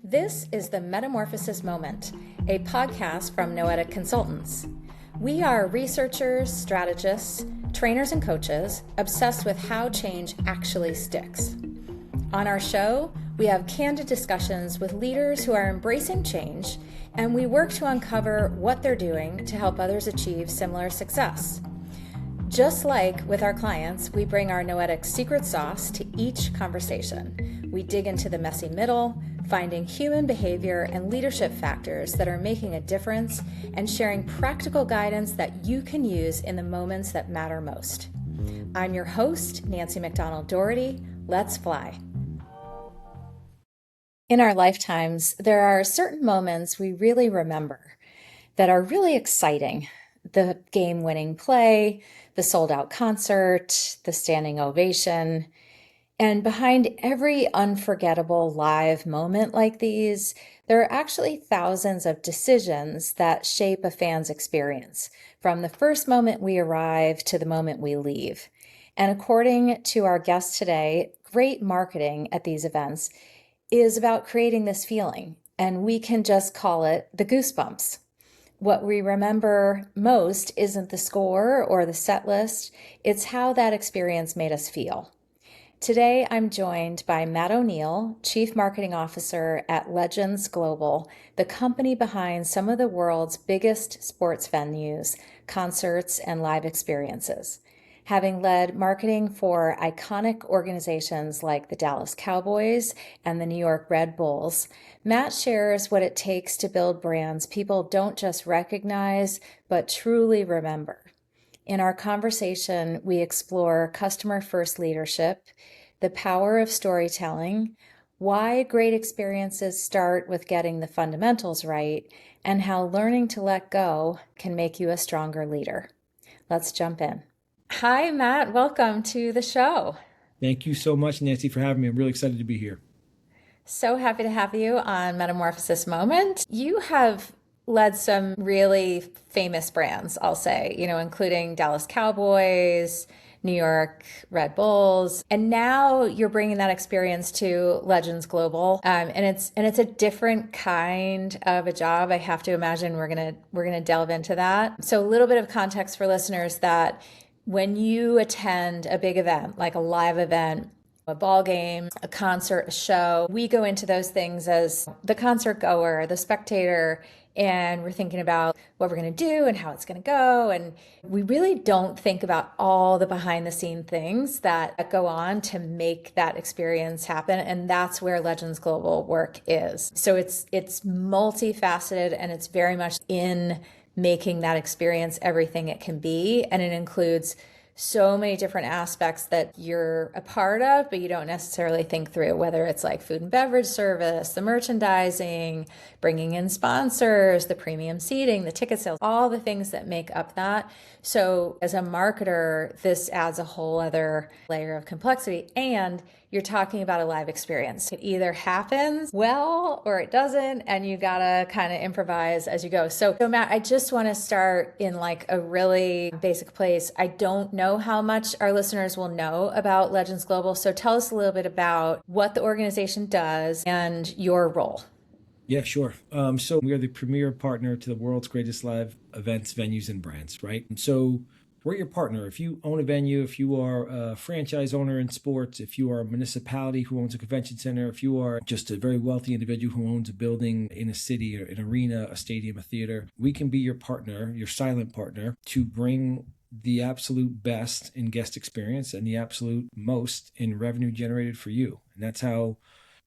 This is the Metamorphosis Moment, a podcast from Noetic Consultants. We are researchers, strategists, trainers, and coaches obsessed with how change actually sticks. On our show, we have candid discussions with leaders who are embracing change, and we work to uncover what they're doing to help others achieve similar success. Just like with our clients, we bring our Noetic secret sauce to each conversation. We dig into the messy middle, finding human behavior and leadership factors that are making a difference and sharing practical guidance that you can use in the moments that matter most. I'm your host, Nancie McDonnell Dougherty. Let's fly. In our lifetimes, there are certain moments we really remember that are really exciting. The game-winning play, the sold-out concert, the standing ovation. And behind every unforgettable live moment like these, there are actually thousands of decisions that shape a fan's experience, from the first moment we arrive to the moment we leave. And according to our guest today, great marketing at these events is about creating this feeling, and we can just call it the goosebumps. What we remember most isn't the score or the set list, it's how that experience made us feel. Today, I'm joined by Matt O'Neill, Chief Marketing Officer at Legends Global, the company behind some of the world's biggest sports venues, concerts, and live experiences. Having led marketing for iconic organizations like the Dallas Cowboys and the New York Red Bulls, Matt shares what it takes to build brands people don't just recognize, but truly remember. In our conversation, we explore customer-first leadership, the power of storytelling, why great experiences start with getting the fundamentals right, and how learning to let go can make you a stronger leader. Let's jump in. Hi, Matt. Welcome to the show. Thank you so much, Nancy, for having me. I'm really excited to be here. So happy to have you on Metamorphosis Moment. You have led some really famous brands, I'll say, including Dallas Cowboys, New York Red Bulls, and now you're bringing that experience to Legends Global, and it's a different kind of a job. I have to imagine we're gonna delve into that. So a little bit of context for listeners that when you attend a big event, like a live event, a ball game, a concert, a show, we go into those things as the concert goer, the spectator, and we're thinking about what we're going to do and how it's going to go. And we really don't think about all the behind the scene things that go on to make that experience happen. And that's where Legends Global work is. So it's multifaceted, and it's very much in making that experience everything it can be. And it includes so many different aspects that you're a part of, but you don't necessarily think through, whether it's like food and beverage service, the merchandising, bringing in sponsors, the premium seating, the ticket sales, all the things that make up that. So as a marketer, this adds a whole other layer of complexity, and you're talking about a live experience. It either happens well or it doesn't, and you gotta kind of improvise as you go. So Matt, I just want to start in like a really basic place. I don't know how much our listeners will know about Legends Global. So tell us a little bit about what the organization does and your role. Yeah, sure. So we are the premier partner to the world's greatest live events, venues, and brands, right? And so we're your partner. If you own a venue, if you are a franchise owner in sports, if you are a municipality who owns a convention center, if you are just a very wealthy individual who owns a building in a city or an arena, a stadium, a theater, we can be your partner, your silent partner, to bring the absolute best in guest experience and the absolute most in revenue generated for you. And that's how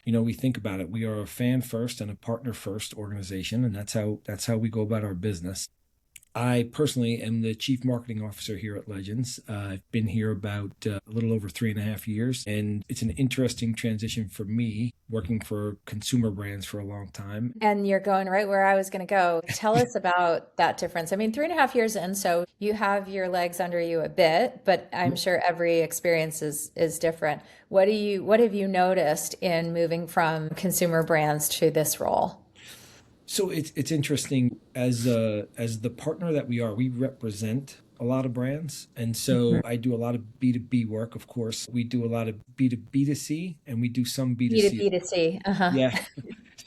we think about it. We are a fan first and a partner first organization, and that's how we go about our business. I personally am the Chief Marketing Officer here at Legends. I've been here about a little over 3.5 years, and it's an interesting transition for me, working for consumer brands for a long time. And you're going right where I was going to go. Tell us about that difference. I mean, 3.5 years in, so you have your legs under you a bit, but I'm sure every experience is different. What have you noticed in moving from consumer brands to this role? So it's interesting, as the partner that we are, we represent a lot of brands. And so I do a lot of B2B work, of course. We do a lot of B2B2C, and we do some B2C. B2B2C. Uh-huh. Yeah.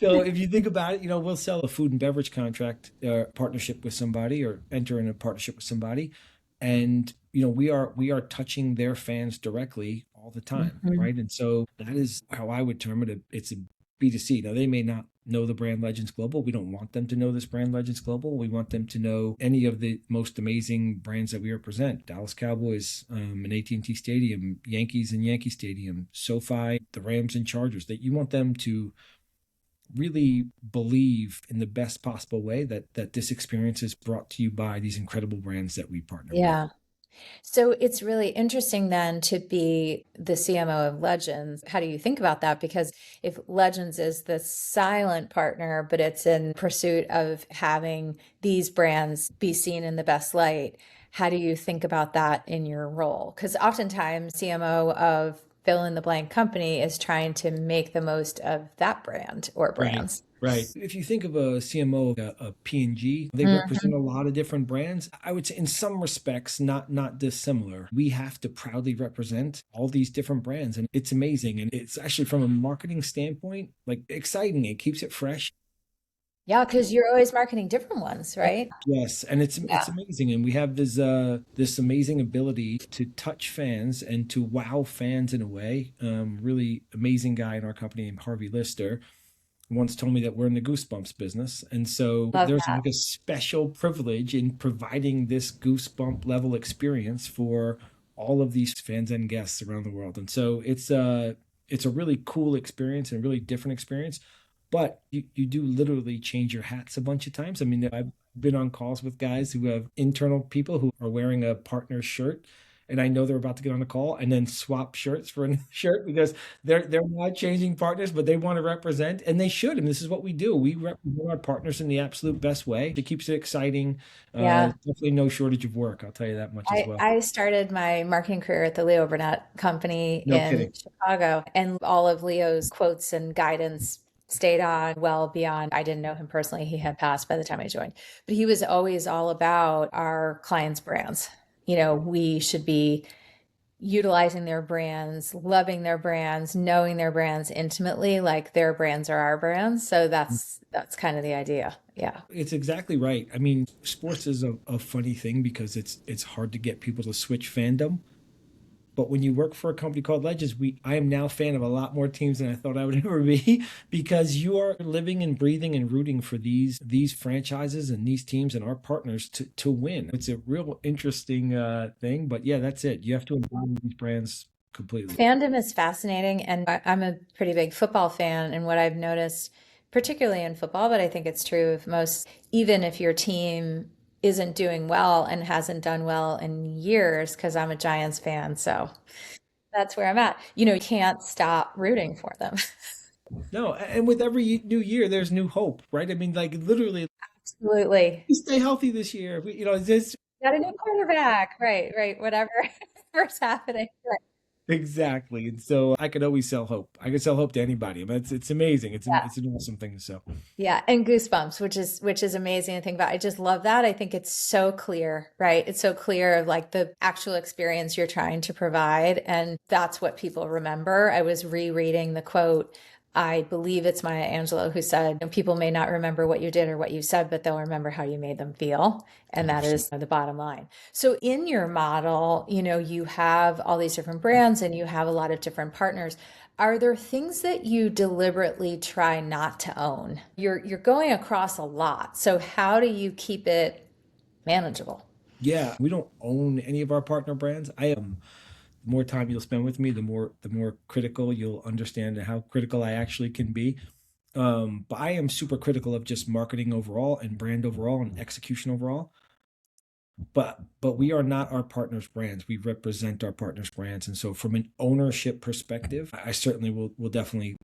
So if you think about it, we'll sell a food and beverage contract partnership with somebody or enter in a partnership with somebody, and we are touching their fans directly all the time, Mhm. right? And so that is how I would term it. It's a B2C. Now they may not know the brand Legends Global. We don't want them to know this brand Legends Global. We want them to know any of the most amazing brands that we represent. Dallas Cowboys, and AT&T Stadium, Yankees and Yankee Stadium, SoFi, the Rams and Chargers. That you want them to really believe in the best possible way that this experience is brought to you by these incredible brands that we partner with. Yeah. So it's really interesting then to be the CMO of Legends. How do you think about that? Because if Legends is the silent partner, but it's in pursuit of having these brands be seen in the best light, how do you think about that in your role? Because oftentimes CMO of fill in the blank company is trying to make the most of that brand or Right. brands. Right. If you think of a CMO, a P&G, they represent Mhm. a lot of different brands. I would say in some respects, not dissimilar. We have to proudly represent all these different brands, and it's amazing. And it's actually from a marketing standpoint, like exciting. It keeps it fresh. Yeah, because you're always marketing different ones, right? Yes, and it's Yeah. amazing, and we have this amazing ability to touch fans and to wow fans in a way. Really amazing guy in our company named Harvey Lister once told me that we're in the goosebumps business. And so Love there's that. like a special privilege in providing this goosebump level experience for all of these fans and guests around the world. And so it's a really cool experience and a really different experience. But you do literally change your hats a bunch of times. I mean, I've been on calls with guys who have internal people who are wearing a partner's shirt, and I know they're about to get on a call and then swap shirts for a shirt because they're not changing partners, but they want to represent, and they should. And this is what we do. We represent our partners in the absolute best way. It keeps it exciting. Yeah. Definitely no shortage of work. I'll tell you that much as well. I started my marketing career at the Leo Burnett Company No in kidding. Chicago, and all of Leo's quotes and guidance stayed on well beyond. I didn't know him personally. He had passed by the time I joined, but he was always all about our clients' brands. We should be utilizing their brands, loving their brands, knowing their brands intimately, like their brands are our brands. So that's kind of the idea. Yeah. It's exactly right. I mean, sports is a funny thing because it's hard to get people to switch fandom. But when you work for a company called Legends, I am now a fan of a lot more teams than I thought I would ever be because you are living and breathing and rooting for these franchises and these teams and our partners to win. It's a real interesting thing, but yeah, that's it. You have to embody these brands completely. Fandom is fascinating, and I'm a pretty big football fan. And what I've noticed, particularly in football, but I think it's true of most, even if your team isn't doing well and hasn't done well in years, because I'm a Giants fan, so that's where I'm at. You can't stop rooting for them. No, and with every new year, there's new hope, right? I mean, like literally, Absolutely. we stay healthy this year. This Got a new quarterback. Right, right. Whatever whatever's happening. Right. exactly. And so I could always sell hope. I could sell hope to anybody. I mean, it's amazing. Yeah. It's an awesome thing to sell. Yeah, and goosebumps, which is amazing to think about. I just love that. I think it's so clear, right? It's so clear of like the actual experience you're trying to provide, and that's what people remember. I was rereading the quote. I believe it's Maya Angelou who said, "People may not remember what you did or what you said, but they'll remember how you made them feel." And that 100%. is the bottom line. So in your model, you have all these different brands and you have a lot of different partners. Are there things that you deliberately try not to own? You're going across a lot. So how do you keep it manageable? Yeah, we don't own any of our partner brands. I am The more time you'll spend with me, the more critical you'll understand how critical I actually can be. But I am super critical of just marketing overall and brand overall and execution overall. But we are not our partners' brands. We represent our partners' brands, and so from an ownership perspective, I certainly will definitely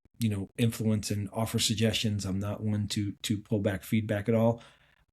influence and offer suggestions. I'm not one to pull back feedback at all.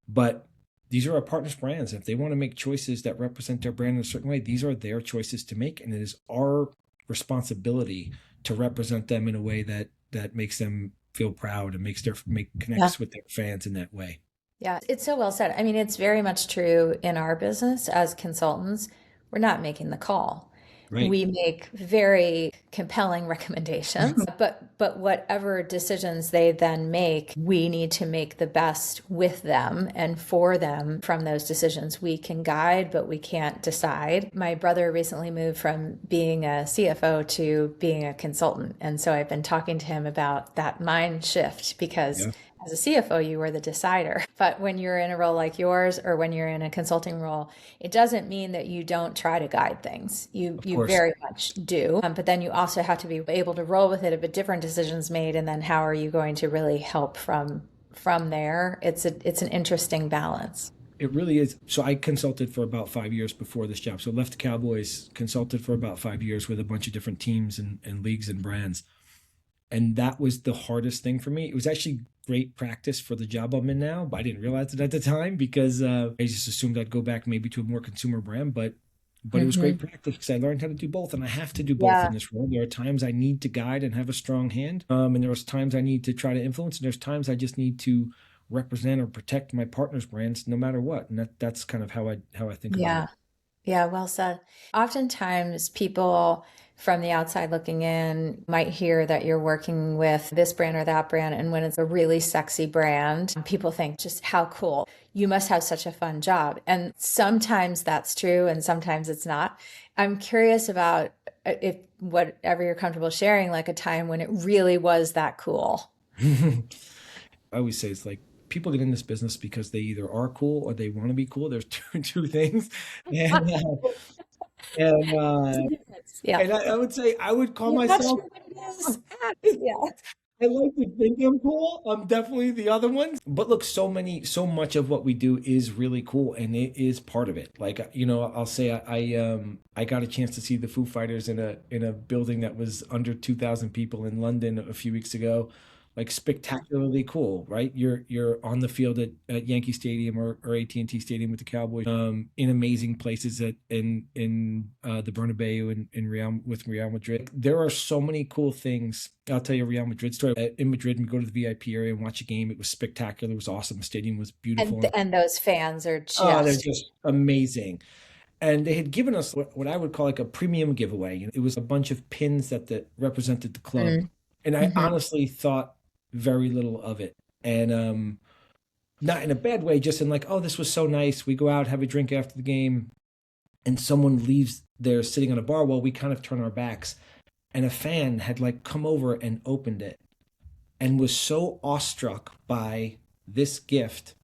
But these are our partners' brands. If they want to make choices that represent their brand in a certain way, these are their choices to make, and it is our responsibility to represent them in a way that makes them feel proud and make Yeah. connects with their fans in that way. Yeah, it's so well said. I mean, it's very much true in our business as consultants. We're not making the call. Right. We make very compelling recommendations, but whatever decisions they then make, we need to make the best with them and for them from those decisions. We can guide, but we can't decide. My brother recently moved from being a CFO to being a consultant, and so I've been talking to him about that mind shift because Yeah, as a CFO, you were the decider. But when you're in a role like yours or when you're in a consulting role, it doesn't mean that you don't try to guide things. You of you course. very much do. But then you also have to be able to roll with it if a different decision's made, and then how are you going to really help from there? It's an interesting balance. It really is. So I consulted for about 5 years before this job. So left the Cowboys, consulted for about 5 years with a bunch of different teams and leagues and brands. And that was the hardest thing for me. It was actually great practice for the job I'm in now, but I didn't realize it at the time because I just assumed I'd go back maybe to a more consumer brand. But it was great Hmm. practice because I learned how to do both, and I have to do both in Yeah. this role. There are times I need to guide and have a strong hand, and there's times I need to try to influence, and there's times I just need to represent or protect my partner's brands no matter what. And that's kind of how I think about Yeah. it. Yeah, well said. Oftentimes, people from the outside looking in might hear that you're working with this brand or that brand, and when it's a really sexy brand, people think, just how cool. You must have such a fun job. And sometimes that's true, and sometimes it's not. I'm curious about if whatever you're comfortable sharing, like a time when it really was that cool. I always say it's like people get in this business because they either are cool or they want to be cool. There's two things, and uh, and There's uh, a difference. Yeah. and I would say I would call I'm not myself. sure what it is. Yeah. I like to think I'm cool. I'm definitely the other ones. But look, so much of what we do is really cool, and it is part of it. Like I'll say I got a chance to see the Foo Fighters in a building that was under 2,000 people in London a few weeks ago. Like spectacularly cool, right? You're on the field at Yankee Stadium or AT&T Stadium with the Cowboys, in amazing places in the Bernabeu in Real Madrid. There are so many cool things. I'll tell you a Real Madrid story. In Madrid, we go to the VIP area and watch a game. It was spectacular. It was awesome. The stadium was beautiful. And those fans are Oh, they're just just amazing. And they had given us what I would call like a premium giveaway. It was a bunch of pins that represented the club. And I mm-hmm. honestly thought very little of it. And not in a bad way, just in like, oh, this was so nice. We go out, have a drink after the game, and someone leaves there sitting on a bar while we kind of turn our backs. And a fan had like come over and opened it and was so awestruck by this gift,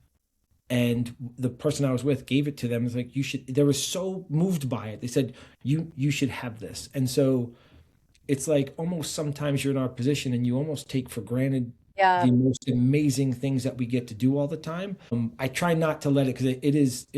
and the person I was with gave it to them. It's like, you should, they were so moved by it. They said, you should have this. And so it's like almost sometimes you're in our position and you almost take for granted Yeah. the most amazing things that we get to do all the time. I try not to let it, because it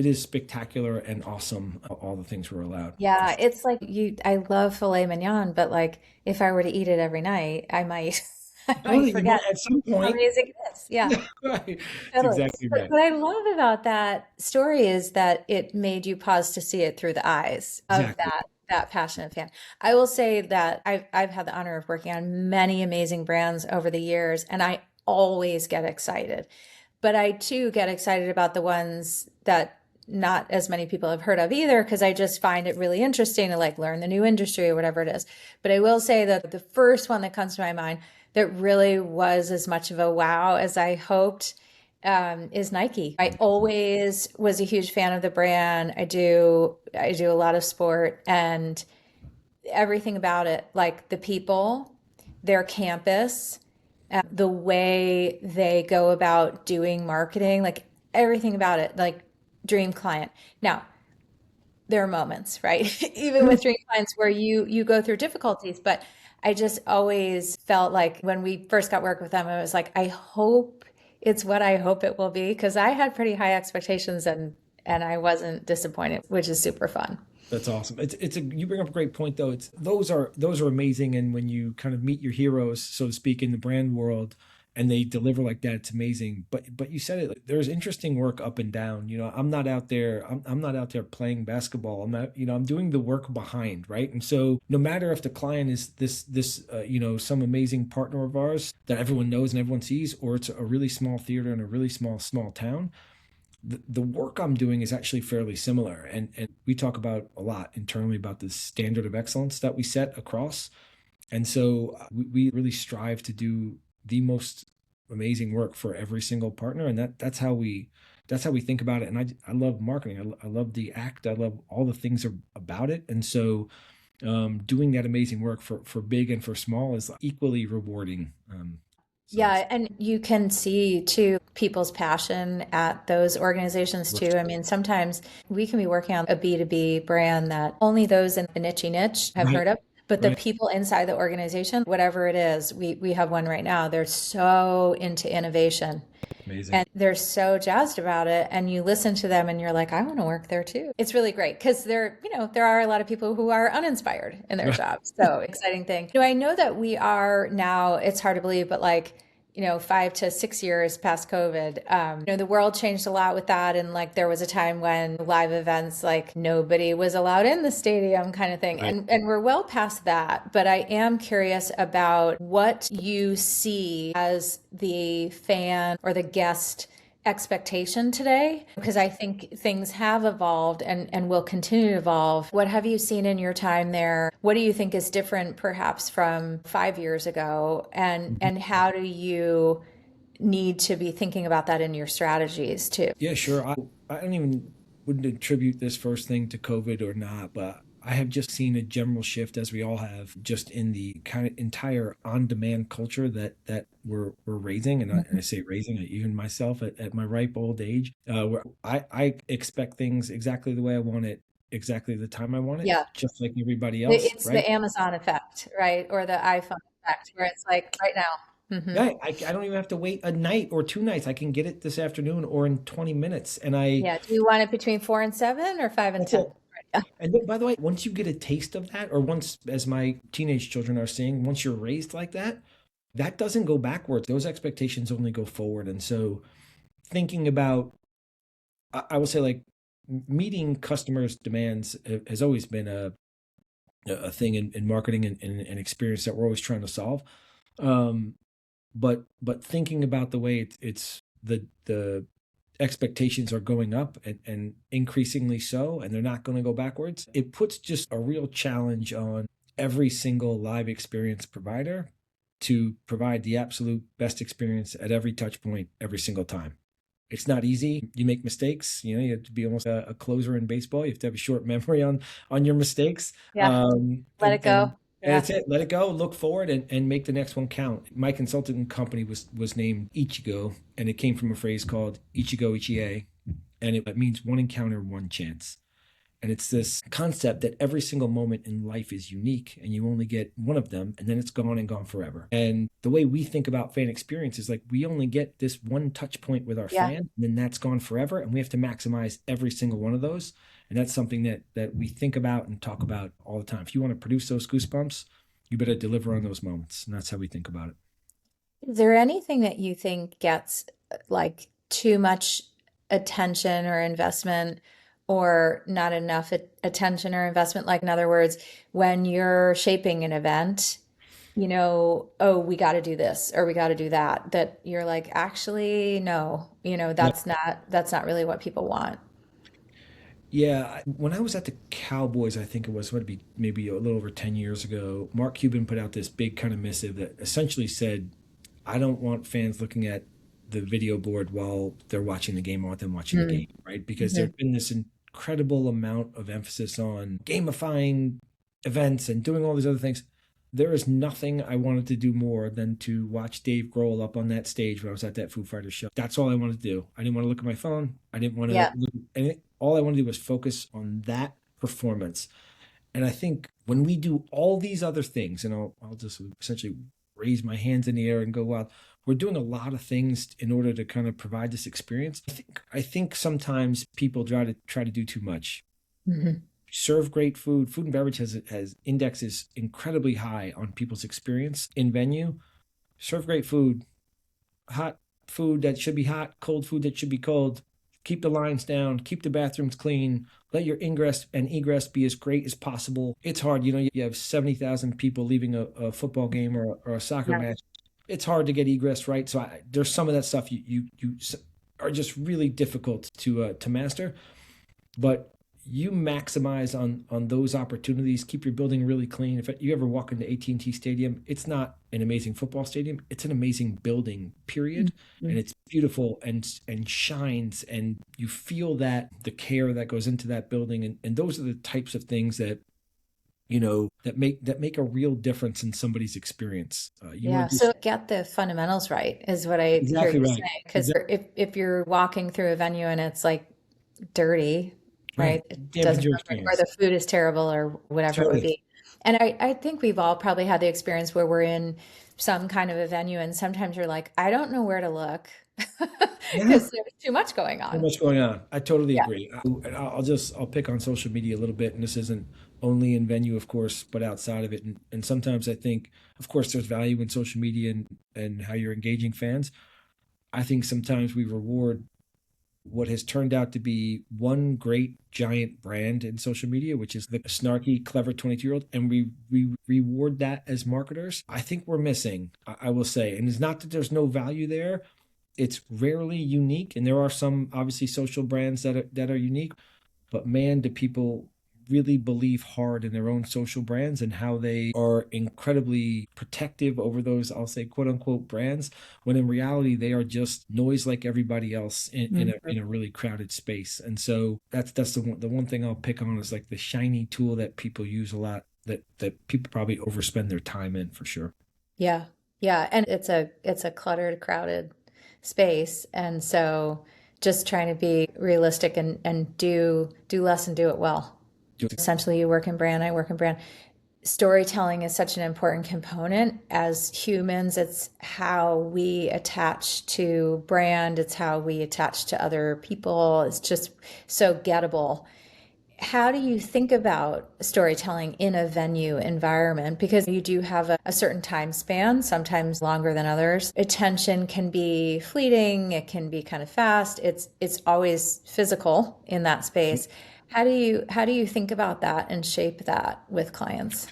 is spectacular and awesome, all the things we're allowed, for Yeah, sure. it's like I love filet mignon, but like if I were to eat it every night, I might I might Totally, you forget might at some how point. amazing it is. Yeah, Yeah, right. It's totally. exactly But right. what I love about that story is that it made you pause to see it through the eyes of Exactly. that passionate fan. I will say that I've had the honor of working on many amazing brands over the years, and I always get excited. But I too get excited about the ones that not as many people have heard of either, because I just find it really interesting to like learn the new industry or whatever it is. But I will say that the first one that comes to my mind that really was as much of a wow as I hoped, is Nike. I always was a huge fan of the brand. I do a lot of sport, and everything about it, like the people, their campus, the way they go about doing marketing, like everything about it, like dream client. Now, there are moments, right? Even with dream clients where you go through difficulties, but I just always felt like when we first got work with them, I was like, I hope it's what I hope it will be, because I had pretty high expectations, and I wasn't disappointed, which is super fun. That's awesome. It's a you bring up a great point though. It's those are amazing, and when you kind of meet your heroes, so to speak, in the brand world, and they deliver like that, it's amazing. But you said it. Like, there's interesting work up and down. I'm not out there. I'm not out there playing basketball. I'm not. I'm doing the work behind, right? And so no matter if the client is this some amazing partner of ours that everyone knows and everyone sees, or it's a really small theater in a really small town, the work I'm doing is actually fairly similar. And we talk about a lot internally about the standard of excellence that we set across. And so we really strive to do the most amazing work for every single partner. And that's how we think about it. And I love marketing. I love the act. I love all the things about it. And so doing that amazing work for big and for small is equally rewarding. So it's Yeah, and you can see too people's passion at those organizations too. I mean, sometimes we can be working on a B2B brand that only those in the niche have right, heard of, but the right, people inside the organization, whatever it is, we have one right now, they're so into innovation amazing. and they're so jazzed about it. And you listen to them and you're like, I want to work there too. It's really great because there are a lot of people who are uninspired in their jobs. So exciting thing. I know that we are now, it's hard to believe, but like, 5 to 6 years past COVID, the world changed a lot with that. And like, there was a time when live events, like nobody was allowed in the stadium kind of thing. Right. And we're well past that. But I am curious about what you see as the fan or the guest expectation today, because I think things have evolved and will continue to evolve. What have you seen in your time there? What do you think is different perhaps from 5 years ago? And how do you need to be thinking about that in your strategies too? Yeah, sure. I don't even wouldn't attribute this first thing to COVID or not, but I have just seen a general shift, as we all have, just in the kind of entire on-demand culture that we're raising, and I say raising, even myself at my ripe old age, where I expect things exactly the way I want it, exactly the time I want it, Yeah. just like everybody else, It's right? the Amazon effect, right? Or the iPhone effect, where it's like right now. Yeah, I don't even have to wait a night or 2 nights. I can get it this afternoon or in 20 minutes, and I Yeah. Do you want it between 4 and 7 or 5 and 10? that's it. And then, by the way, once you get a taste of that, or once, as my teenage children are saying, once you're raised like that, that doesn't go backwards. Those expectations only go forward. And so, thinking about, I will say, like, meeting customers' demands has always been a thing in marketing and an experience that we're always trying to solve. Um, but thinking about the way it's the expectations are going up and increasingly so, and they're not going to go backwards, it puts just a real challenge on every single live experience provider to provide the absolute best experience at every touch point every single time. It's not easy. You make mistakes. You have to be almost a closer in baseball. You have to have a short memory on your mistakes. Yeah. Let it And go. that's Yeah. it. Let it go. Look forward and make the next one count. My consulting company was named Ichigo, and it came from a phrase called Ichigo Ichie, and it means one encounter, one chance. And it's this concept that every single moment in life is unique and you only get one of them, and then it's gone and gone forever. And the way we think about fan experience is like we only get this one touch point with our Yeah. fan, and then that's gone forever. And we have to maximize every single one of those. And that's something that we think about and talk about all the time. If you want to produce those goosebumps, you better deliver on those moments. And that's how we think about it. Is there anything that you think gets like too much attention or investment or not enough attention or investment? Like, in other words, when you're shaping an event, oh, we got to do this or we got to do that, that you're like, actually, no, Yeah. that's not really what people want. Yeah, when I was at the Cowboys, I think it was, would be maybe a little over 10 years ago, Mark Cuban put out this big kind of missive that essentially said, I don't want fans looking at the video board while they're watching the game. I want them watching the game, right? Because there's Mm-hmm. been this incredible amount of emphasis on gamifying events and doing all these other things. There is nothing I wanted to do more than to watch Dave Grohl up on that stage when I was at that Foo Fighters show. That's all I wanted to do. I didn't want to look at my phone. I didn't want to Yeah. look at anything. All I wanted to do was focus on that performance. And I think when we do all these other things, and I'll just essentially raise my hands in the air and go, wow, we're doing a lot of things in order to kind of provide this experience. I think sometimes people try to do too much. Hmm. Serve great food. Food and beverage has indexes incredibly high on people's experience in venue. Serve great food, hot food that should be hot, cold food that should be cold. Keep the lines down, keep the bathrooms clean, let your ingress and egress be as great as possible. It's hard. You have 70,000 people leaving a football game or a soccer Yeah. match. It's hard to get egress right. So there's some of that stuff are just really difficult to master. But you maximize on those opportunities. Keep your building really clean. If you ever walk into AT&T Stadium, it's not an amazing football stadium. It's an amazing building, period. And Mhm. it's beautiful and shines, and you feel that the care that goes into that building, and those are the types of things that that make a real difference in somebody's experience. You Yeah. want to do So get the fundamentals right is what I hear exactly you right. saying. Because Exactly if you're walking through a venue and it's like dirty, right? right. It Damage doesn't your look right, or experience. the food is terrible, or whatever it would Totally. be. And I think we've all probably had the experience where we're in some kind of a venue and sometimes you're like, I don't know where to look Yeah. because there's too much going So on. much going on. I totally Yeah. agree. I'll pick on social media a little bit, and this isn't only in venue, of course, but outside of it. And sometimes I think, of course, there's value in social media and how you're engaging fans. I think sometimes we reward what has turned out to be one great giant brand in social media, which is the snarky, clever 22-year-old, and we reward that as marketers. I think we're missing, I will say, and it's not that there's no value there. It's rarely unique, and there are some obviously social brands that are unique, but man, do people really believe hard in their own social brands and how they are incredibly protective over those, I'll say, quote unquote brands, when in reality they are just noise like everybody else in a really crowded space. And so that's the one thing I'll pick on is like the shiny tool that people use a lot, that people probably overspend their time in, for sure. Yeah. Yeah. And it's a cluttered, crowded space. And so just trying to be realistic and do less and do it well. Essentially you work in brand, I work in brand. Storytelling is such an important component as humans. It's how we attach to brand, it's how we attach to other people. It's just so gettable. How do you think about storytelling in a venue environment? Because you do have a certain time span, sometimes longer than others. Attention can be fleeting, it can be kind of fast. It's always physical in that space. How do you think about that and shape that with clients?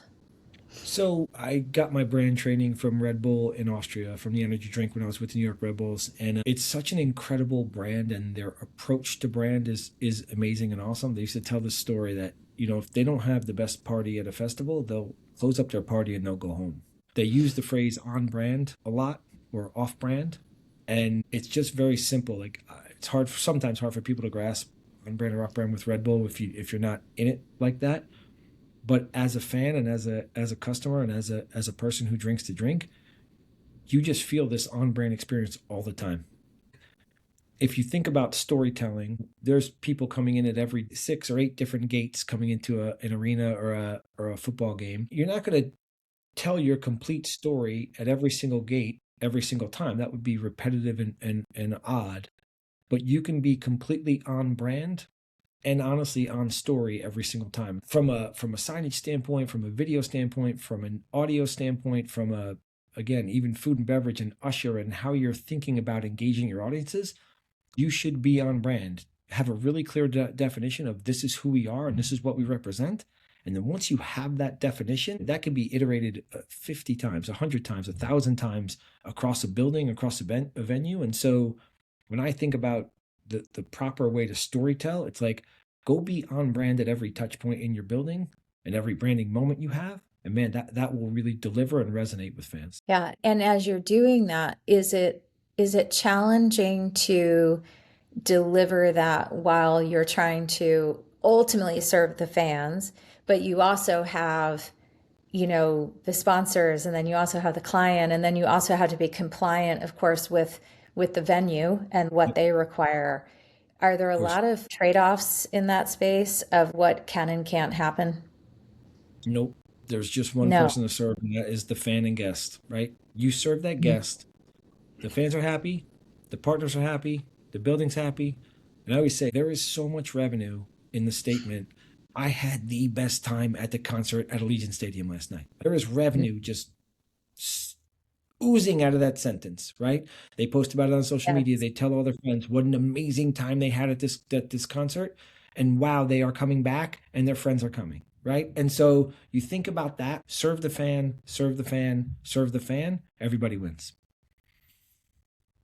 So I got my brand training from Red Bull in Austria, from the energy drink when I was with the New York Red Bulls, and it's such an incredible brand, and their approach to brand is amazing and awesome. They used to tell this story that if they don't have the best party at a festival, they'll close up their party and they'll go home. They use the phrase on brand a lot, or off brand, and it's just very simple. Like it's sometimes hard for people to grasp on brand or off brand with Red Bull if you're not in it like that. But as a fan and as a customer and as a person who drinks to drink, you just feel this on brand experience all the time. If you think about storytelling, there's people coming in at every 6 or 8 different gates coming into an arena or a football game. You're not going to tell your complete story at every single gate every single time. That would be repetitive and odd. But you can be completely on brand and honestly on story every single time, from a signage standpoint, from a video standpoint, from an audio standpoint, from a, again, even food and beverage and usher and how you're thinking about engaging your audiences. You should be on brand, have a really clear definition of this is who we are and this is what we represent. And then once you have that definition, that can be iterated 50 times, 100 times, 1,000 times across a building, across a venue. And so when I think about the proper way to storytell, it's like go be on brand at every touch point in your building and every branding moment you have. And man, that will really deliver and resonate with fans. Yeah. And as you're doing that, is it challenging to deliver that while you're trying to ultimately serve the fans, but you also have, the sponsors, and then you also have the client, and then you also have to be compliant, of course, with the venue and what Of they require. Are there a course, lot of trade-offs in that space of what can and can't happen? nope. There's just one No. person to serve, and that is the fan and guest, right? You serve that guest, the fans are happy, the partners are happy, the building's happy. And I always say there is so much revenue in the statement. I had the best time at the concert at Allegiant Stadium last night. There is revenue just oozing out of that sentence, right? They post about it on social media. Yes. They tell all their friends what an amazing time they had at this concert, and wow, they are coming back, and their friends are coming, right? And so you think about that: serve the fan, serve the fan, serve the fan. Everybody wins.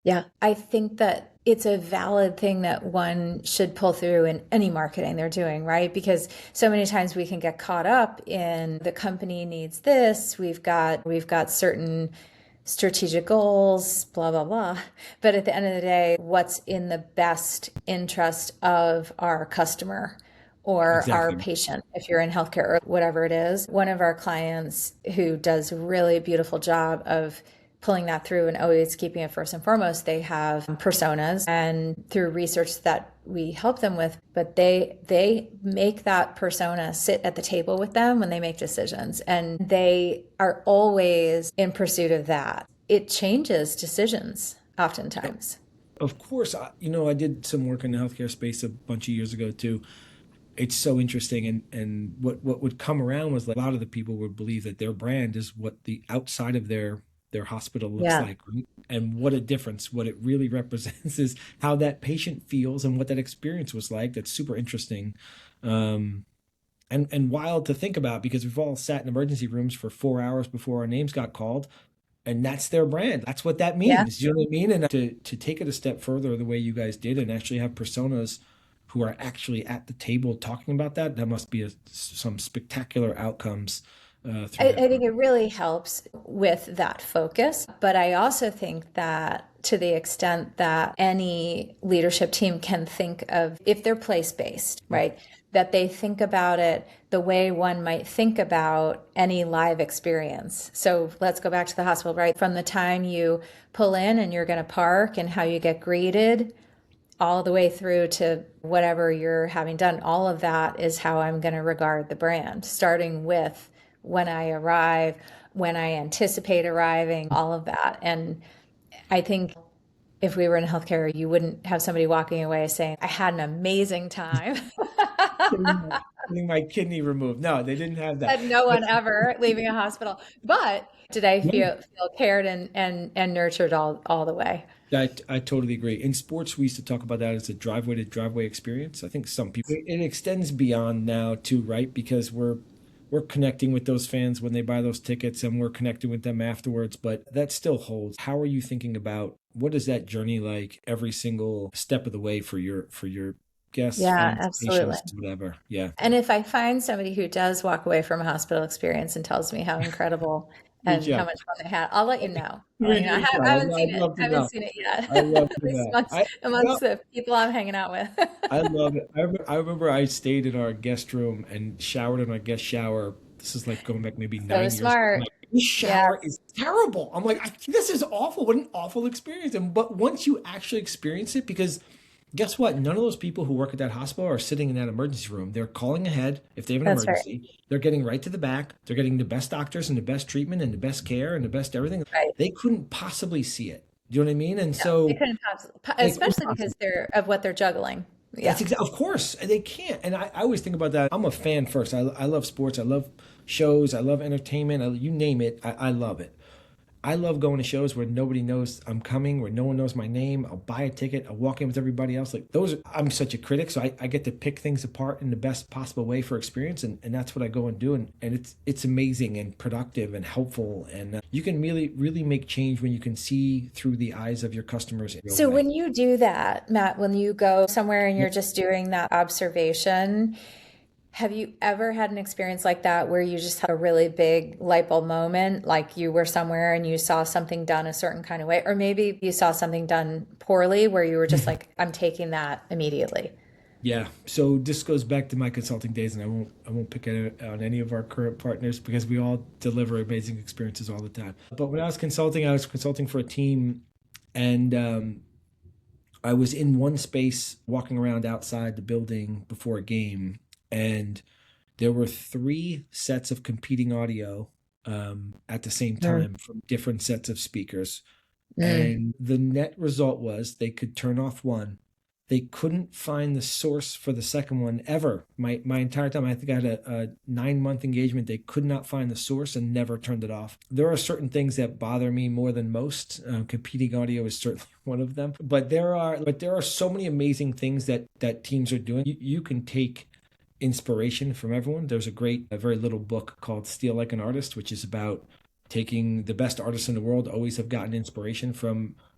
Yeah, I think that it's a valid thing that one should pull through in any marketing they're doing, right? Because so many times we can get caught up in the company needs this, we've got certain strategic goals, blah blah blah. But at the end of the day, what's in the best interest of our customer or our Exactly. patient, if you're in healthcare or whatever it is. One of our clients who does a really beautiful job of pulling that through and always keeping it first and foremost, they have personas, and through research that we help them with, but they make that persona sit at the table with them when they make decisions, and they are always in pursuit of that. It changes decisions oftentimes. Of course, I did some work in the healthcare space a bunch of years ago too. It's so interesting, and what would come around was like a lot of the people would believe that their brand is what the outside of their hospital looks Yeah. like, right? And what a difference. What it really represents is how that patient feels and what that experience was like. That's super interesting. Um, and wild to think about because we've all sat in emergency rooms for 4 hours before our names got called, and that's their brand. That's what that Yeah. means. You know what I mean? And to take it a step further, the way you guys did, and actually have personas who are actually at the table talking about that, that must be some spectacular outcomes through that I think it program. really helps with that focus. But I also think that to the extent that any leadership team can think of, if they're place based, right, that they think about it the way one might think about any live experience. So let's go back to the hospital, right? From the time you pull in and you're going to park and how you get greeted all the way through to whatever you're having done. All of that is how I'm going to regard the brand, starting with when I arrive, when I anticipate arriving, all of that. And I think if we were in healthcare, you wouldn't have somebody walking away saying, I had an amazing time. Getting my kidney removed. No, they didn't have that. Said no But one ever leaving a hospital. But did I no, feel cared and nurtured all the way? I totally agree. In sports, we used to talk about that as a driveway to driveway experience. I think some people it extends beyond now too, right? Because we're connecting with those fans when they buy those tickets, and we're connecting with them afterwards. But that still holds. How are you thinking about what is that journey like every single step of the way for your guests, Yeah, fans, absolutely. patients, whatever? Yeah. And if I find somebody who does walk away from a hospital experience and tells me how incredible Reach and how out. much fun they had, I'll let you know. I'll let you know. Reach I out. haven't seen I'd it. love to I haven't know. seen it yet. I love At to least know. amongst the people I'm hanging out with. I love it. I remember I stayed in our guest room and showered in our guest shower. This is like going back maybe So 9 years ago. I'm smart. like, this Yeah, shower is terrible. I'm like, this is awful. What an awful experience. And but once you actually experience it, because guess what? None of those people who work at that hospital are sitting in that emergency room. They're calling ahead if they have an that's right. emergency. They're getting right to the back. They're getting the best doctors and the best treatment and the best care and the best everything. Right. They couldn't possibly see it. Do you know what I mean? And No, they so, couldn't possibly, like, especially because they're of what they're juggling. Yeah, of course they can't. And I always think about that. I'm a fan first. I love sports. I love shows. I love entertainment. You name it. I love it. I love going to shows where nobody knows I'm coming, where no one knows my name. I'll buy a ticket. I'll walk in with everybody else. Like those, I'm such a critic, so I get to pick things apart in the best possible way for experience, and that's what I go and do. And it's amazing and productive and helpful, and you can really make change when you can see through the eyes of your customers in a real so way. when you do that, Matt, when you go somewhere and you're just doing that observation, have you ever had an experience like that where you just had a really big light bulb moment, like you were somewhere and you saw something done a certain kind of way, or maybe you saw something done poorly where you were just like, I'm taking that immediately? Yeah. So this goes back to my consulting days, and I won't pick it on any of our current partners because we all deliver amazing experiences all the time. But when I was consulting for a team, and I was in one space walking around outside the building before a game, and there were three sets of competing audio at the same Mm, time from different sets of speakers. mm. And the net result was they could turn off one. They couldn't find the source for the second one ever. My entire time, I think I had a 9 month engagement. They could not find the source and never turned it off. There are certain things that bother me more than most. Competing audio is certainly one of them. But there are so many amazing things that teams are doing. You can take inspiration from everyone. There's a very little book called Steal Like an Artist, which is about taking the best artists in the world always have gotten inspiration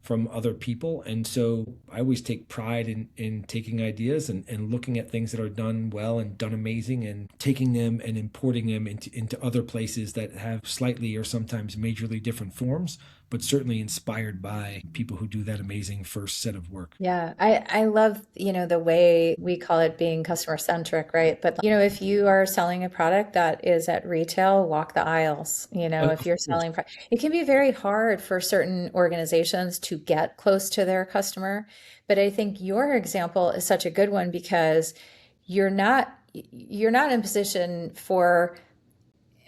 from other people. And so I always take pride in taking ideas and looking at things that are done well and done amazing and taking them and importing them into other places that have slightly or sometimes majorly different forms, but certainly inspired by people who do that amazing first set of work. Yeah, I love, the way we call it being customer centric, right? But, if you are selling a product that is at retail, walk the aisles. If Of you're course. selling, it can be very hard for certain organizations to get close to their customer. But I think your example is such a good one because you're not in position for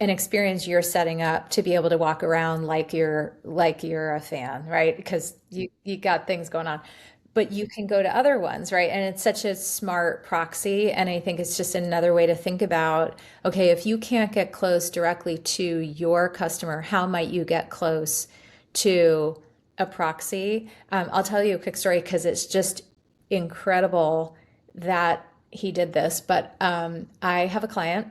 an experience you're setting up to be able to walk around like you're a fan, right? Because you got things going on. But you can go to other ones, right? And it's such a smart proxy. And I think it's just another way to think about, okay, if you can't get close directly to your customer, how might you get close to a proxy? I'll tell you a quick story because it's just incredible that he did this. But I have a client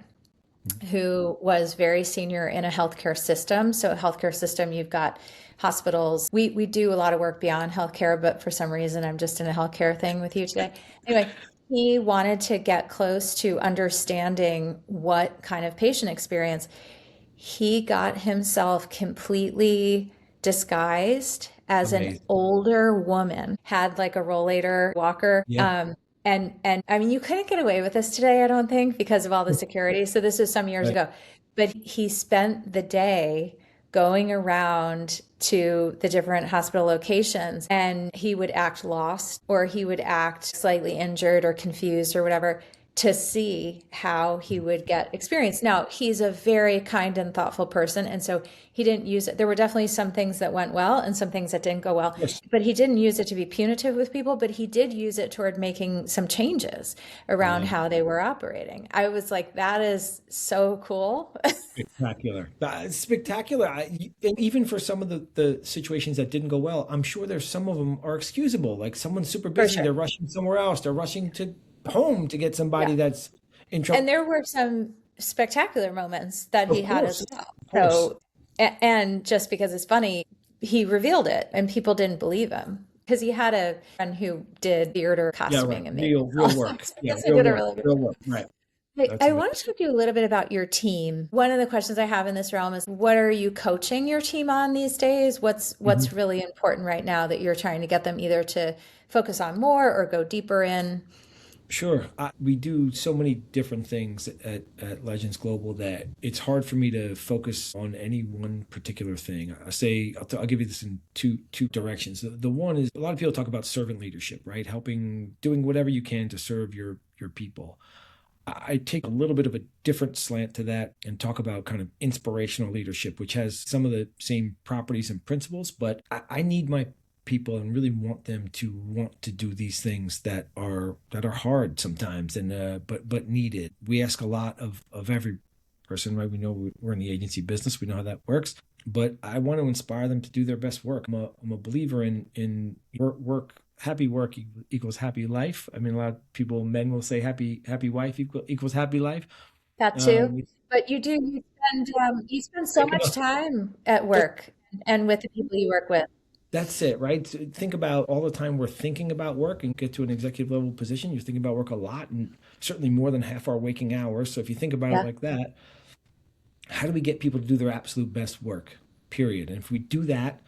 who was very senior in a healthcare system. So, a healthcare system, you've got hospitals. We do a lot of work beyond healthcare, but for some reason, I'm just in a healthcare thing with you today. Anyway, he wanted to get close to understanding what kind of patient experience. He got himself completely disguised as an Amazing. older woman, had like a rollator walker. Yeah. And I mean, you couldn't get away with this today, I don't think, because of all the security. So this was some years Right. ago. But he spent the day going around to the different hospital locations and he would act lost or he would act slightly injured or confused or whatever to see how he would get experience. Now, he's a very kind and thoughtful person. And so he didn't use it. There were definitely some things that went well and some things that didn't go well, Yes. but he didn't use it to be punitive with people, but he did use it toward making some changes around Yeah. how they were operating. I was like, that is so cool. Spectacular. That's spectacular. And even for some of the situations that didn't go well, I'm sure there's some of them are excusable. Like someone's super For busy, sure. they're rushing somewhere else, they're rushing to home to get Yeah. somebody that's in And trouble. there were some spectacular moments that he Of had as course. well. Of course. So, and just because it's funny, he revealed it and people didn't believe him because he had a friend who did theater Yeah, right. costuming and makeup. Real work. So I Yeah, guess he real did a work. really good Real job. work. Right. That's I want to amazing. talk to you a little bit about your team. One of the questions I have in this realm is what are you coaching your team on these days? What's Mhm. really important right now that you're trying to get them either to focus on more or go deeper in? Sure. We do so many different things at Legends Global that it's hard for me to focus on any one particular thing. I'll give you this in two directions. The one is a lot of people talk about servant leadership, right? Helping, doing whatever you can to serve your people. I take a little bit of a different slant to that and talk about kind of inspirational leadership, which has some of the same properties and principles, but I need my people and really want to do these things that are hard sometimes and but needed. We ask a lot of every person, right? We know we're in the agency business, we know how that works, but I want to inspire them to do their best work. I'm a believer in work. Happy work equals happy life. I mean, a lot of people, men will say happy wife equals happy life. That too. Um, But you spend so think much about time at that, work and with the people you work with. that's it, right? So think about all the time we're thinking about work and get to an executive level position. You're thinking about work a lot and certainly more than half our waking hours. So if you think about it Yeah. like that, how do we get people to do their absolute best work? Period. And if we do that,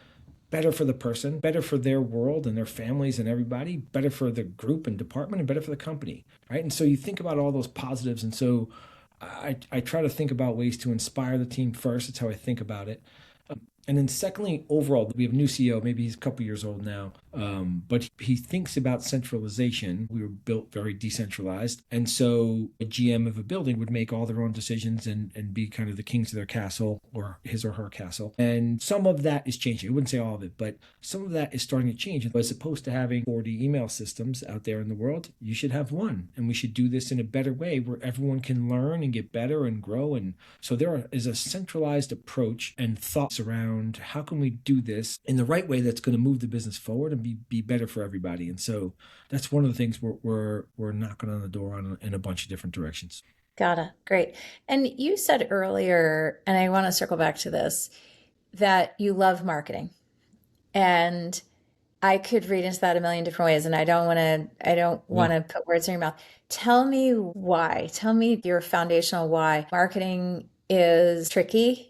better for the person, better for their world and their families and everybody, better for the group and department, and better for the company, right? And so you think about all those positives. And so I try to think about ways to inspire the team first. That's how I think about it. And then secondly, overall, we have a new CEO. Maybe he's a couple years old now, but he thinks about centralization. We were built very decentralized, and so a GM of a building would make all their own decisions and be kind of the kings of their castle or his or her castle. And some of that is changing. I wouldn't say all of it, but some of that is starting to change. As opposed to having 40 email systems out there in the world, you should have one, and we should do this in a better way where everyone can learn and get better and grow. And so there is a centralized approach and thoughts around how can we do this in the right way that's going to move the business forward and be better for everybody. And so that's one of the things we're knocking on the door on in a bunch of different directions. Got it. Great. And you said earlier, and I want to circle back to this, that you love marketing. And I could read into that a million different ways, and I don't Yeah. want to put words in your mouth. Tell me why. Tell me your foundational why. Marketing is tricky.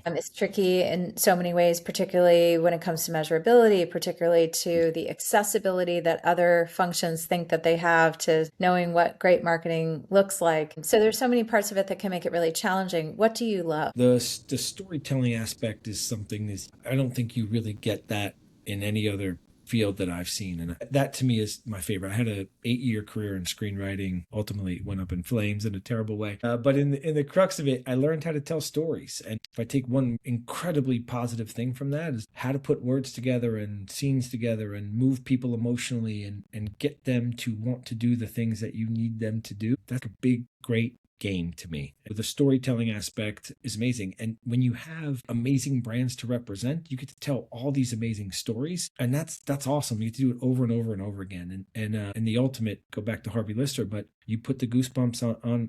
It's tricky in so many ways, particularly when it comes to measurability, particularly to the accessibility that other functions think that they have to knowing what great marketing looks like. So there's so many parts of it that can make it really challenging. What do you love? The storytelling aspect is something that I don't think you really get that in any other field that I've seen, and that to me is my favorite. I had a 8 year career in screenwriting. Ultimately, it went up in flames in a terrible way. But in the crux of it, I learned how to tell stories. And if I take one incredibly positive thing from that is how to put words together and scenes together and move people emotionally and get them to want to do the things that you need them to do. That's a big, great game to me. The storytelling aspect is amazing. And when you have amazing brands to represent, you get to tell all these amazing stories. And that's awesome. You get to do it over and over and over again. And the ultimate, go back to Harvey Lister, but you put the goosebumps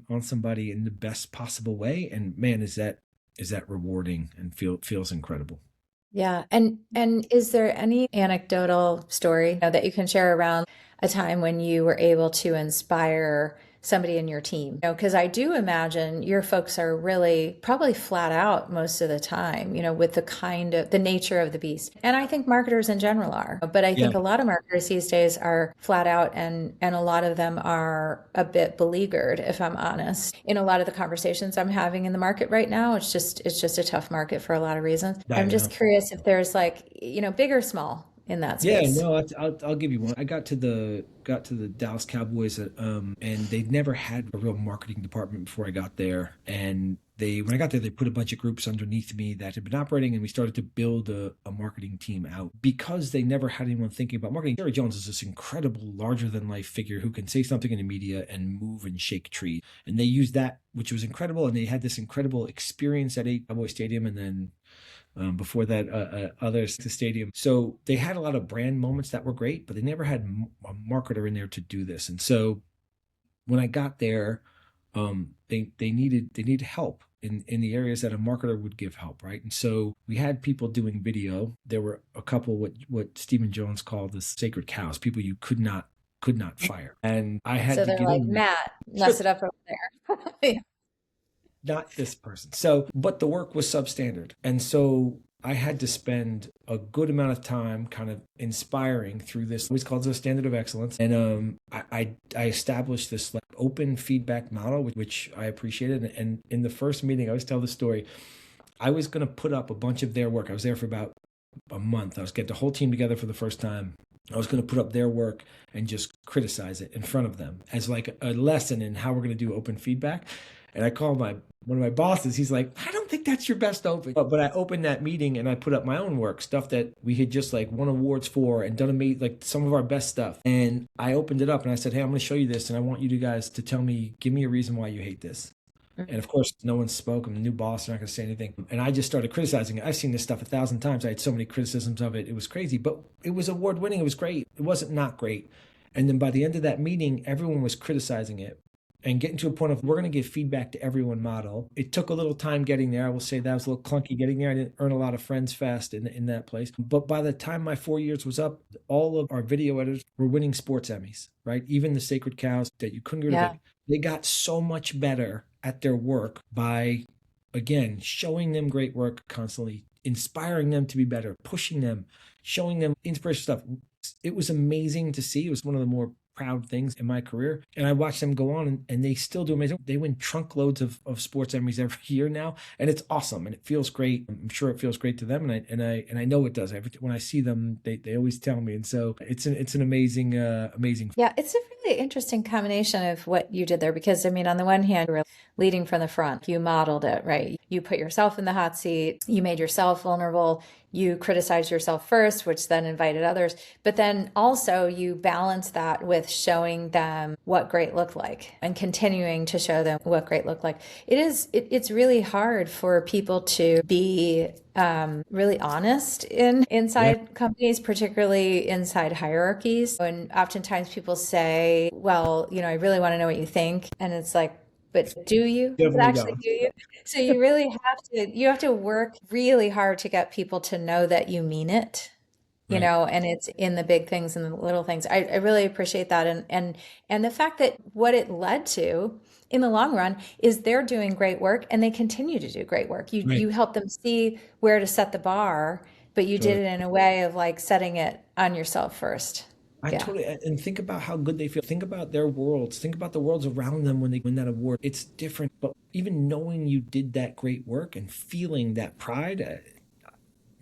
on somebody in the best possible way. And man, is that rewarding and feels incredible. Yeah. And is there any anecdotal story, that you can share around a time when you were able to inspire somebody in your team? Because I do imagine your folks are really probably flat out most of the time, with the nature of the beast. And I think marketers in general are, but I Yeah. think a lot of marketers these days are flat out, and a lot of them are a bit beleaguered, if I'm honest. In a lot of the conversations I'm having in the market right now, it's just a tough market for a lot of reasons. I I'm just know. curious if there's like, big or small in that Yeah, space. no, I'll give you one. I got to the Dallas Cowboys, and they'd never had a real marketing department before I got there. And when I got there, they put a bunch of groups underneath me that had been operating, and we started to build a marketing team out because they never had anyone thinking about marketing. Jerry Jones is this incredible, larger than life figure who can say something in the media and move and shake trees, and they used that, which was incredible. And they had this incredible experience at a Cowboy Stadium, and then before that, others to stadium. So they had a lot of brand moments that were great, but they never had a marketer in there to do this. And so when I got there, they needed help in the areas that a marketer would give help, right? And so we had people doing video. There were a couple what Stephen Jones called the sacred cows, people you could not fire, and I had So to they're get like, in Matt, there. mess it up over there. Not this person. So, but the work was substandard. And so I had to spend a good amount of time kind of inspiring through this, always called the standard of excellence. And I established this like open feedback model, which I appreciated. And in the first meeting, I always tell the story, I was going to put up a bunch of their work. I was there for about a month. I was getting the whole team together for the first time. I was going to put up their work and just criticize it in front of them as like a lesson in how we're going to do open feedback. And I called one of my bosses. He's like, I don't think that's your best open. But I opened that meeting and I put up my own work, stuff that we had just like won awards for and done like some of our best stuff. And I opened it up and I said, hey, I'm going to show you this. And I want you guys to tell me, give me a reason why you hate this. And of course, no one spoke. I'm the new boss. They're not going to say anything. And I just started criticizing it. I've seen this stuff 1,000 times. I had so many criticisms of it. It was crazy, but it was award winning. It was great. It wasn't not great. And then by the end of that meeting, everyone was criticizing it and getting to a point of we're going to give feedback to everyone model. It took a little time getting there. I will say that was a little clunky getting there. I didn't earn a lot of friends fast in that place. But by the time my 4 years was up, all of our video editors were winning sports Emmys, right? Even the sacred cows that you couldn't get rid of Yeah. it. They got so much better at their work by, again, showing them great work constantly, inspiring them to be better, pushing them, showing them inspirational stuff. It was amazing to see. It was one of the more proud things in my career. And I watched them go on and they still do amazing. They win trunk loads of sports Emmys every year now. And it's awesome. And it feels great. I'm sure it feels great to them. And I know it does. When I see them, they always tell me. And so it's an amazing, amazing. Yeah, it's a really interesting combination of what you did there because, I mean, on the one hand, you were leading from the front. You modeled it, right? You put yourself in the hot seat. You made yourself vulnerable. You criticized yourself first, which then invited others. But then also you balance that with showing them what great looked like and continuing to show them what great looked like. It's really hard for people to be really honest Yeah. inside companies, particularly inside hierarchies. And oftentimes people say, well, I really want to know what you think. And it's like, but do you? But Definitely actually, don't. do you? So you really have to work really hard to get people to know that you mean it. Right. and it's in the big things and the little things. I really appreciate that. And the fact that what it led to in the long run is they're doing great work and they continue to do great work. You Right. help them see where to set the bar, but you did Totally. it in a way of like setting it on yourself first. I Yeah. totally, and think about how good they feel. Think about their worlds. Think about the worlds around them when they win that award. It's different, but even knowing you did that great work and feeling that pride,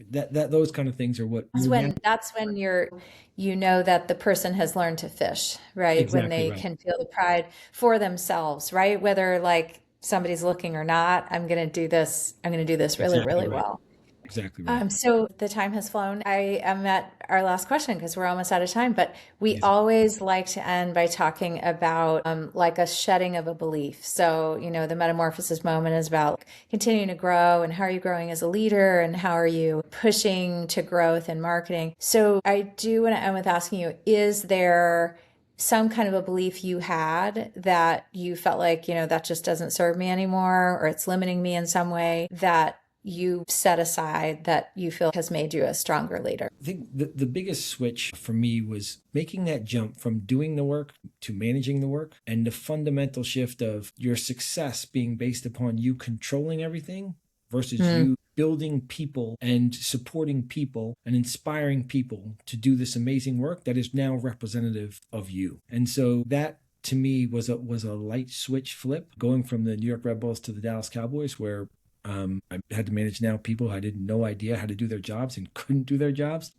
that those kind of things are what That's you're when that's when you know that the person has learned to fish, right? When exactly they right. can feel the pride for themselves, right? Whether like somebody's looking or not, I'm gonna do this really, Exactly really right. well. Exactly right. So the time has flown. I am at our last question because we're almost out of time, but we Amazing. always like to end by talking about like a shedding of a belief. So, the metamorphosis moment is about continuing to grow and how are you growing as a leader and how are you pushing to growth in marketing. So I do want to end with asking you, is there some kind of a belief you had that you felt like, that just doesn't serve me anymore, or it's limiting me in some way that you set aside that you feel has made you a stronger leader? I think the biggest switch for me was making that jump from doing the work to managing the work, and the fundamental shift of your success being based upon you controlling everything versus Mm, you building people and supporting people and inspiring people to do this amazing work that is now representative of you. And so that to me was a light switch flip going from the New York Red Bulls to the Dallas Cowboys, where I had to manage now people who I had no idea how to do their jobs and couldn't do their jobs.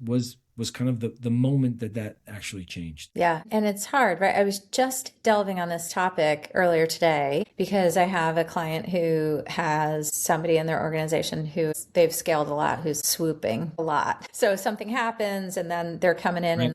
Was kind of the moment that actually changed. yeah, and it's hard, right? I was just delving on this topic earlier today because I have a client who has somebody in their organization who they've scaled a lot, who's swooping a lot. So something happens and then they're coming in Right. and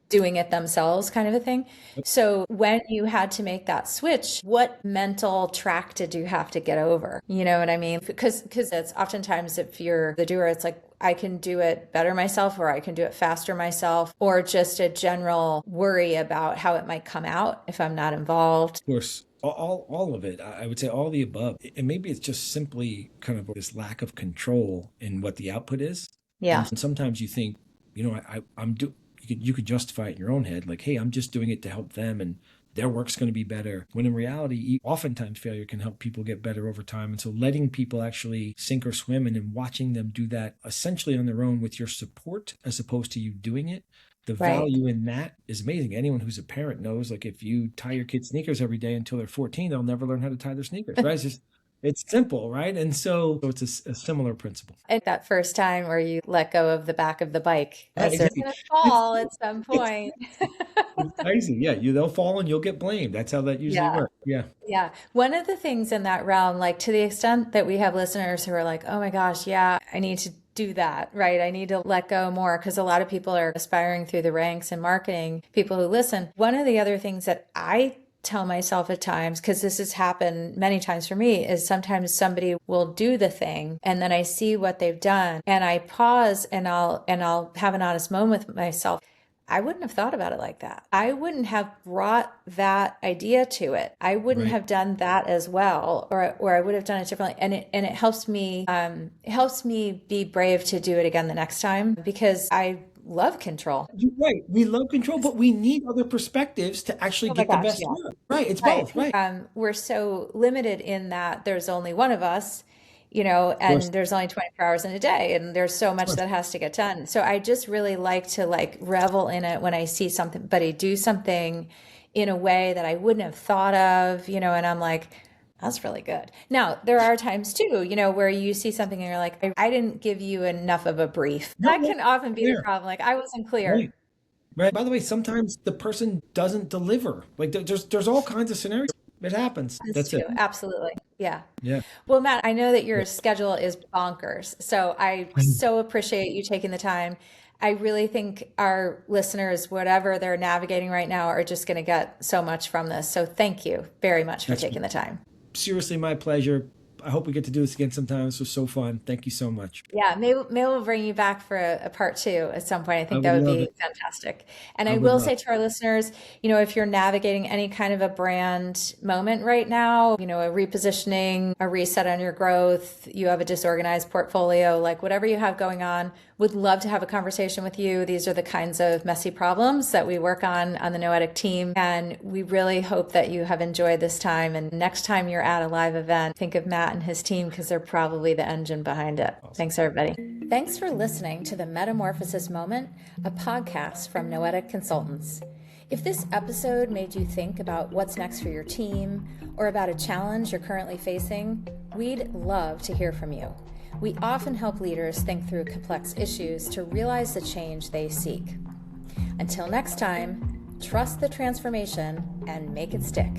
doing it themselves kind of a thing. Yep. So when you had to make that switch, what mental track did you have to get over? You know what I mean? Because it's oftentimes if you're the doer, it's like I can do it better myself or I can do it faster myself, or just a general worry about how it might come out if I'm not involved. Of course, all of it. I would say all the above. And maybe it's just simply kind of this lack of control in what the output is. Yeah, And sometimes you think, I'm do. You could justify it in your own head, like, hey, I'm just doing it to help them, and their work's going to be better. When in reality, oftentimes failure can help people get better over time. And so letting people actually sink or swim and then watching them do that essentially on their own with your support as opposed to you doing it, the right. value in that is amazing. Anyone who's a parent knows, like, if you tie your kids' sneakers every day until they're 14, they'll never learn how to tie their sneakers, right? It's simple, right? And so it's a similar principle. And that first time where you let go of the back of the bike as they're Exactly. going to It's, fall at some it's, point. it's crazy. Yeah, they'll fall and you'll get blamed. That's how that usually Yeah. works. Yeah. Yeah. One of the things in that realm, like to the extent that we have listeners who are like, oh my gosh, yeah, I need to do that, right? I need to let go more because a lot of people are aspiring through the ranks in marketing, people who listen. One of the other things that I tell myself at times, because this has happened many times for me, is sometimes somebody will do the thing and then I see what they've done and I pause and I'll have an honest moment with myself. I wouldn't have thought about it like that. I wouldn't have brought that idea to it. I wouldn't Right. have done that as well, or I would have done it differently. And it helps me be brave to do it again the next time because I love control. You're right. We love control, but we need other perspectives to actually Oh my get the gosh, best yeah. work. Right. It's Right. both. Right. We're so limited in that there's only one of us, Of course. and there's only 24 hours in a day, and there's so Of much course. that has to get done. So I just really like to like revel in it when I see somebody do something in a way that I wouldn't have thought of, and I'm like, that's really good. Now, there are times too, where you see something and you're like, I didn't give you enough of a brief. No, That no, can often be the clear. problem. Like I wasn't clear. Right. Right. By the way, sometimes the person doesn't deliver. Like there's all kinds of scenarios. It happens. That's That's it. true. Absolutely. Yeah. Yeah. Well, Matt, I know that your Yeah. schedule is bonkers. So I so appreciate you taking the time. I really think our listeners, whatever they're navigating right now, are just going to get so much from this. So thank you very much for That's taking the time. seriously my pleasure. I hope we get to do this again sometime. This was so fun. Thank you so much. Yeah, maybe we'll bring you back for a part two at some point. I I think would that would love be it. fantastic. And I I would will love say it. to our listeners, if you're navigating any kind of a brand moment right now, a repositioning, a reset on your growth, you have a disorganized portfolio, like whatever you have going on, would love to have a conversation with you. These are the kinds of messy problems that we work on the Noetic team. And we really hope that you have enjoyed this time. And next time you're at a live event, think of Matt and his team because they're probably the engine behind it. Thanks, everybody. Thanks for listening to the Metamorphosis Moment, a podcast from Noetic Consultants. If this episode made you think about what's next for your team or about a challenge you're currently facing, we'd love to hear from you. We often help leaders think through complex issues to realize the change they seek. Until next time, trust the transformation and make it stick.